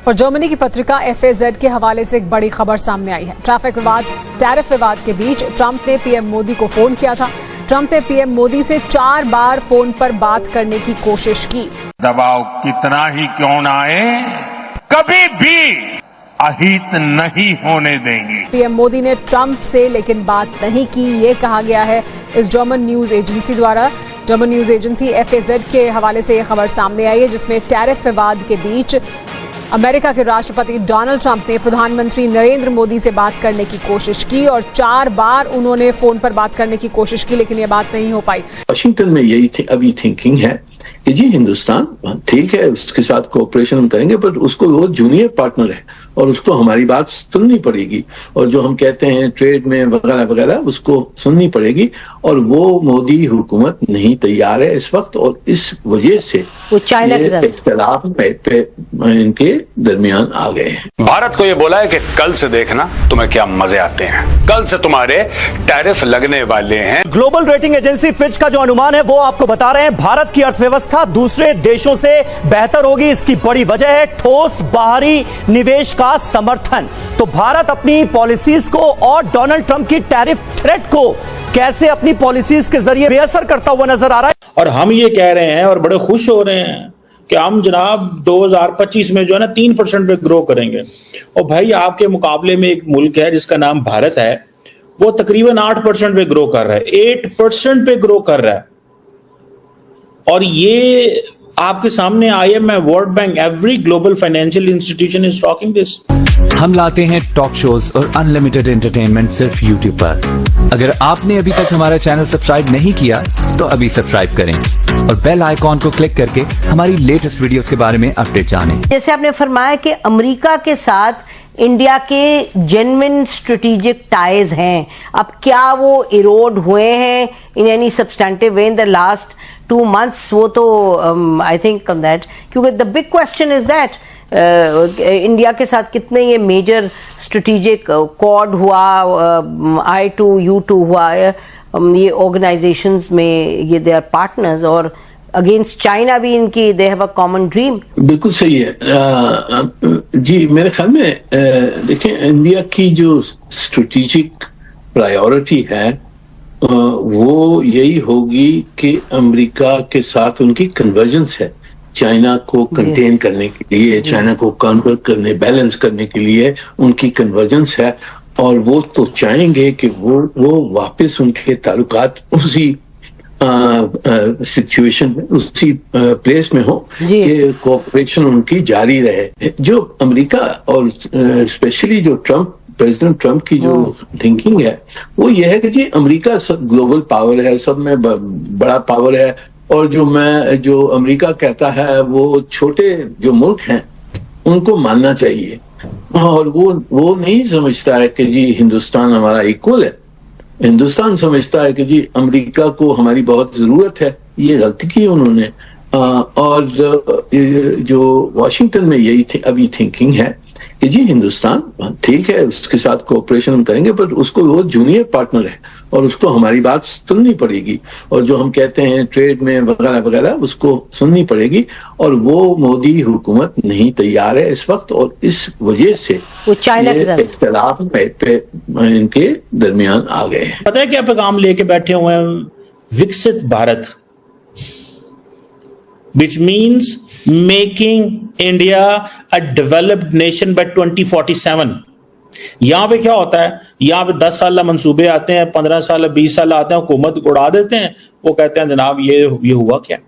और जर्मनी की पत्रिका FAZ के हवाले से एक बड़ी खबर सामने आई है। ट्रैफिक विवाद, टैरिफ विवाद के बीच ट्रंप ने पीएम मोदी को फोन किया था। ट्रंप ने पीएम मोदी से 4 बार फोन पर बात करने की कोशिश की। दबाव कितना ही क्यों ना आए, कभी भी अहित नहीं होने देंगे। पीएम मोदी ने ट्रंप से लेकिन बात नहीं की, ये कहा गया है इस जर्मन न्यूज एजेंसी द्वारा। जर्मन न्यूज एजेंसी FAZ के हवाले से यह खबर सामने आई है, जिसमें टैरिफ विवाद के बीच अमेरिका के राष्ट्रपति डोनाल्ड ट्रंप ने प्रधानमंत्री नरेंद्र मोदी से बात करने की कोशिश की और 4 बार उन्होंने फोन पर बात करने की कोशिश की, लेकिन ये बात नहीं हो पाई। वाशिंगटन में यही अभी थिंकिंग है कि जी हिंदुस्तान ठीक है, उसके साथ कोऑपरेशन हम करेंगे, पर उसको वो जूनियर पार्टनर है और उसको हमारी बात सुननी पड़ेगी, और जो हम कहते हैं ट्रेड में वगैरह वगैरह उसको सुननी पड़ेगी, और वो मोदी हुकूमत नहीं तैयार है इस वक्त, और इस वजह से वो चाइना के इख्तिलाफ इनके दरमियान आ गए हैं। भारत को ये बोला है कि कल से देखना तुम्हें क्या मजे आते हैं, कल से तुम्हारे टैरिफ लगने वाले हैं। ग्लोबल रेटिंग एजेंसी फिच का जो अनुमान है वो आपको बता रहे हैं भारत की अर्थव्यवस्था दूसरे देशों से बेहतर होगी। इसकी बड़ी वजह है ठोस बाहरी निवेश का समर्थन। तो भारत अपनी पॉलिसीज को और डोनाल्ड ट्रंप की टैरिफ थ्रेट को कैसे अपनी पॉलिसीज के जरिए बेअसर करता हुआ नजर आ रहा है। और हम ये कह रहे हैं और बड़े खुश हो रहे हैं कि हम जनाब 2025 में जो है ना 3% पे ग्रो करेंगे। और भाई आपके मुकाबले में एक मुल्क है जिसका नाम भारत है, वो तकरीबन 8% पे ग्रो कर रहा है, 8% पे ग्रो कर रहा है। और ये आपके सामने IMF, world bank, every global financial institution is talking this. हम लाते हैं टॉक शोज और अनलिमिटेड एंटरटेनमेंट सिर्फ YouTube पर। अगर आपने अभी तक हमारा चैनल सब्सक्राइब नहीं किया तो अभी सब्सक्राइब करें और बेल आइकॉन को क्लिक करके हमारी लेटेस्ट वीडियोस के बारे में अपडेट जानें। जैसे आपने फरमाया कि अमेरिका के साथ इंडिया के जेन्युइन स्ट्रेटेजिक टाइज हैं, अब क्या वो इरोड हुए हैं in any substantive way in the last 2 months? वो तो आई थिंक ऑन दैट, क्योंकि the big question is that India के साथ कितने ये मेजर स्ट्रेटेजिक क्वाड हुआ, I2U2 हुआ, ये ऑर्गेनाइजेशंस में ये दे आर पार्टनर्स, और अगेंस्ट चाइना भी इनकी they have a common dream. बिल्कुल सही है जी। मेरे ख्याल में देखें, इंडिया की जो स्ट्रेटेजिक प्रायोरिटी है वो यही होगी कि अमेरिका के साथ उनकी कन्वर्जेंस है, चाइना को कंटेन करने के लिए, चाइना को कन्वर्ट करने, बैलेंस करने के लिए उनकी कन्वर्जेंस है। और वो तो चाहेंगे कि वो वापस उनके ताल्लुकात उसी सिचुएशन में, उसी प्लेस में हो कि कोऑपरेशन उनकी जारी रहे। जो अमेरिका और स्पेशली जो प्रेसिडेंट ट्रंप की जो थिंकिंग है वो ये है कि जी अमेरिका ग्लोबल पावर है, सब में बड़ा पावर है, और जो अमेरिका कहता है वो छोटे जो मुल्क हैं उनको मानना चाहिए, और वो नहीं समझता है कि जी हिंदुस्तान हमारा इक्वल है। हिंदुस्तान समझता है कि जी अमेरिका को हमारी बहुत जरूरत है। ये गलती की उन्होंने, और जो वाशिंगटन में यही अभी थिंकिंग है कि जी हिंदुस्तान ठीक है, उसके साथ कोऑपरेशन हम करेंगे, पर उसको वो जूनियर पार्टनर है और उसको हमारी बात सुननी पड़ेगी, और जो हम कहते हैं ट्रेड में वगैरह वगैरह उसको सुननी पड़ेगी, और वो मोदी हुकूमत नहीं तैयार है इस वक्त, और इस वजह से वो चाइना के इख्तिलाफ इनके दरमियान आ गए हैं। पता है क्या पैगाम लेके बैठे हुए हैं? विकसित Bharat, which means making India a developed nation by 2047। यहां पे क्या होता है, यहां पे 10 साल मंसूबे आते हैं, 15 साल 20 साल आते हैं, हुकूमत उड़ा देते हैं, वो कहते हैं जनाब ये हुआ क्या।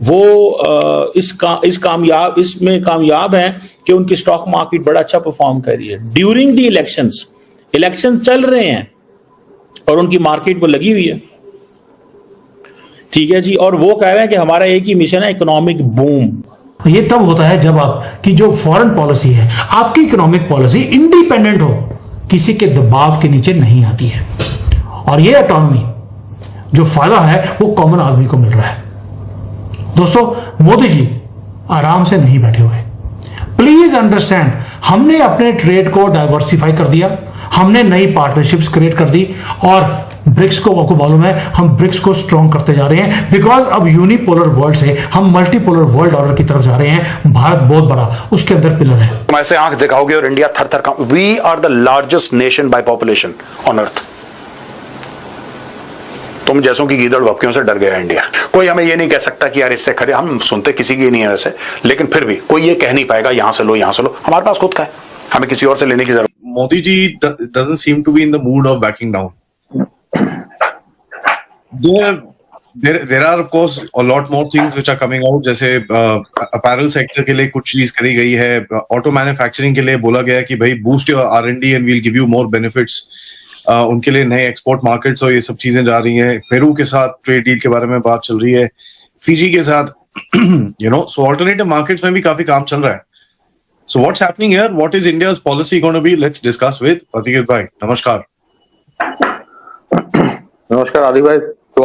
वो इसमें कामयाब है कि उनकी स्टॉक मार्केट बड़ा अच्छा परफॉर्म कर रही है ड्यूरिंग द इलेक्शन चल रहे हैं और उनकी मार्केट वो लगी हुई है, ठीक है जी। और वो कह रहे हैं कि हमारा एक ही मिशन है, इकोनॉमिक बूम। ये तब होता है जब आपकी जो फॉरेन पॉलिसी है, आपकी इकोनॉमिक पॉलिसी इंडिपेंडेंट हो, किसी के दबाव के नीचे नहीं आती है, और ये ऑटोनॉमी जो फायदा है वो कॉमन आदमी को मिल रहा है। दोस्तों, मोदी जी आराम से नहीं बैठे हुए। प्लीज अंडरस्टैंड, हमने अपने ट्रेड को डाइवर्सिफाई कर दिया, हमने नई पार्टनरशिप्स क्रिएट कर दी, और ब्रिक्स को, आपको मालूम है, हम ब्रिक्स को स्ट्रॉन्ग करते जा रहे हैं बिकॉज अब यूनिपोलर वर्ल्ड से हम मल्टीपोलर वर्ल्ड ऑर्डर की तरफ जा रहे हैं। भारत बहुत बड़ा उसके अंदर पिलर है। तुम ऐसे आंख दिखाओगे और इंडिया थर थर कांप। We are the largest nation by population on earth. तुम जैसों की गीदड़ भपकियों से डर गया इंडिया। कोई हमें ये नहीं कह सकता कि यार इससे खड़े, हम सुनते किसी की नहीं है वैसे, लेकिन फिर भी कोई ये कह नहीं पाएगा यहां से लो यहां से लो। हमारे पास खुद का है, हमें किसी और से लेने की जरूरत। Modi ji doesn't seem to be in the mood of backing down. There are of course a lot more things which are coming out. जैसे apparel sector के लिए कुछ चीज करी गई है, auto manufacturing के लिए बोला गया कि भाई boost your R&D and we'll give you more benefits. उनके लिए नए एक्सपोर्ट मार्केट्स और ये सब चीजें जा रही हैं। पेरू के साथ ट्रेड डील के बारे में बात चल रही है, फिजी के साथ, सो ऑल्टरनेटिव मार्केट्स में भी काफी काम चल रहा है। So what's happening here? What is India's policy going to be? Let's discuss with Pratik bhai. नमस्कार। नमस्कार आदि भाई। तो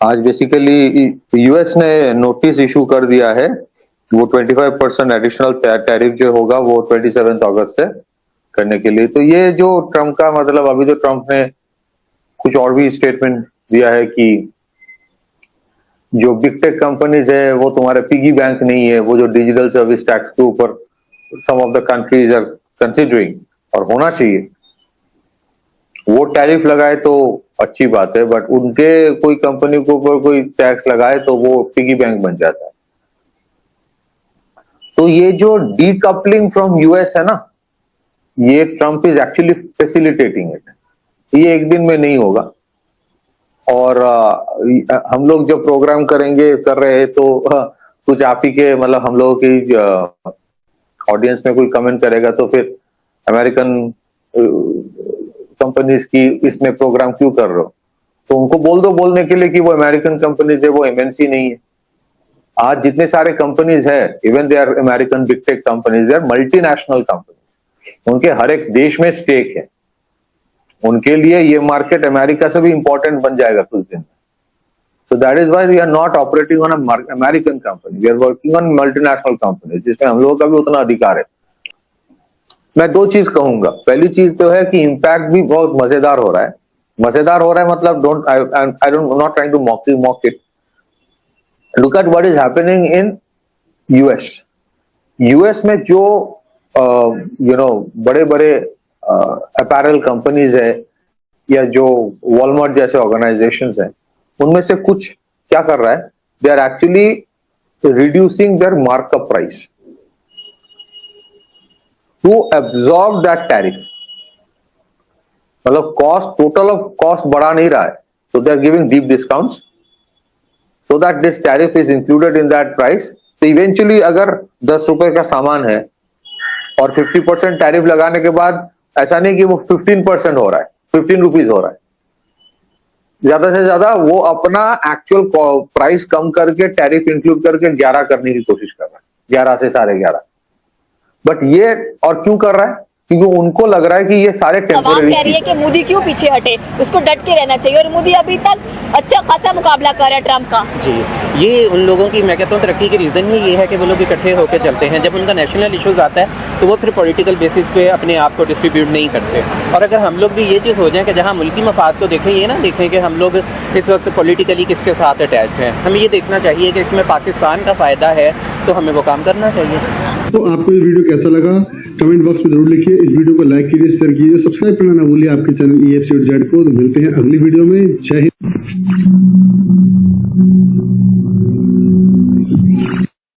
आज बेसिकली यूएस ने नोटिस इशू कर दिया है, वो 25% एडिशनल टैरिफ जो होगा वो 27 अगस्त से करने के लिए। तो ये जो ट्रम्प का मतलब, अभी जो ट्रम्प ने कुछ और भी स्टेटमेंट दिया है कि जो बिग टेक कंपनीज है वो तुम्हारे पिगी बैंक नहीं है, वो जो डिजिटल सर्विस टैक्स के ऊपर some of the countries are considering और होना चाहिए, वो टैरिफ लगाए तो अच्छी बात है, बट उनके कोई कंपनी के ऊपर कोई टैक्स लगाए तो वो पिगी बैंक बन जाता है। तो ये जो डीकपलिंग फ्रॉम यूएस है ना, ये Trump is actually facilitating it. ये एक दिन में नहीं होगा, और हम लोग जो प्रोग्राम कर रहे हैं तो कुछ आप ही के मतलब हम लोगों की ऑडियंस में कोई कमेंट करेगा तो फिर अमेरिकन कंपनीज की इसमें प्रोग्राम क्यों कर रहे हो, तो उनको बोल दो बोलने के लिए कि वो अमेरिकन कंपनीज है, वो एमएनसी नहीं है। आज जितने सारे कंपनीज है, even they are American big tech companies, they are multinational companies, उनके हर एक देश में स्टेक है। उनके लिए ये मार्केट अमेरिका से भी इंपॉर्टेंट बन जाएगा कुछ दिन में। So that is why we are not operating on American company, we are working on multinational company, जिसमें हम लोगों का भी उतना अधिकार है। मैं दो चीज कहूंगा। पहली चीज तो है कि इम्पैक्ट भी बहुत मजेदार हो रहा है। मजेदार हो रहा है मतलब I don't not trying to mock it. Look at what is happening in US में जो बड़े बड़े अपैरल कंपनीज है या जो वॉलमार्ट जैसे ऑर्गेनाइजेशंस हैं, उनमें से कुछ क्या कर रहा है, they are actually reducing their markup price to absorb that tariff. मतलब टोटल ऑफ कॉस्ट बढ़ा नहीं रहा है, तो they are giving deep discounts so that this tariff is included in that price. तो इवेंचुअली अगर 10 रुपए का सामान है और 50% टैरिफ लगाने के बाद ऐसा नहीं कि वो 15% हो रहा है, 15 रुपीज हो रहा है, ज्यादा से ज्यादा वो अपना एक्चुअल प्राइस कम करके टैरिफ इंक्लूड करके 11 करने की कोशिश कर रहा है, 11 से 11.5। बट ये और क्यों कर रहा है, क्योंकि उनको लग रहा है कि ये सारे टेम्परेरी। कह रही है कि मोदी क्यों पीछे हटे, उसको डट के रहना चाहिए, और मोदी अभी तक अच्छा खासा मुकाबला कर रहा है ट्रम्प का। जी, ये उन लोगों की, मैं कहता हूँ, तरक्की की रीज़न ही ये है कि वो लोग इकट्ठे होकर चलते हैं। जब उनका नेशनल इश्यूज आता है तो वो फिर पॉलिटिकल बेसिस पे अपने आप को डिस्ट्रीब्यूट नहीं करते। और अगर हम लोग भी ये चीज़ हो जाए कि जहाँ मुल्की मफाद को देखें, ये ना देखें कि हम लोग इस वक्त पॉलिटिकली किसके साथ अटैच्ड हैं। हमें ये देखना चाहिए कि इसमें पाकिस्तान का फ़ायदा है, तो हमें वो काम करना चाहिए। तो आपको ये वीडियो कैसा लगा कमेंट बॉक्स में जरूर लिखिए। इस वीडियो को लाइक कीजिए, शेयर कीजिए, सब्सक्राइब करना ना भूलिए आपके चैनल EFCZ को। तो मिलते हैं अगली वीडियो में। जय हिंद।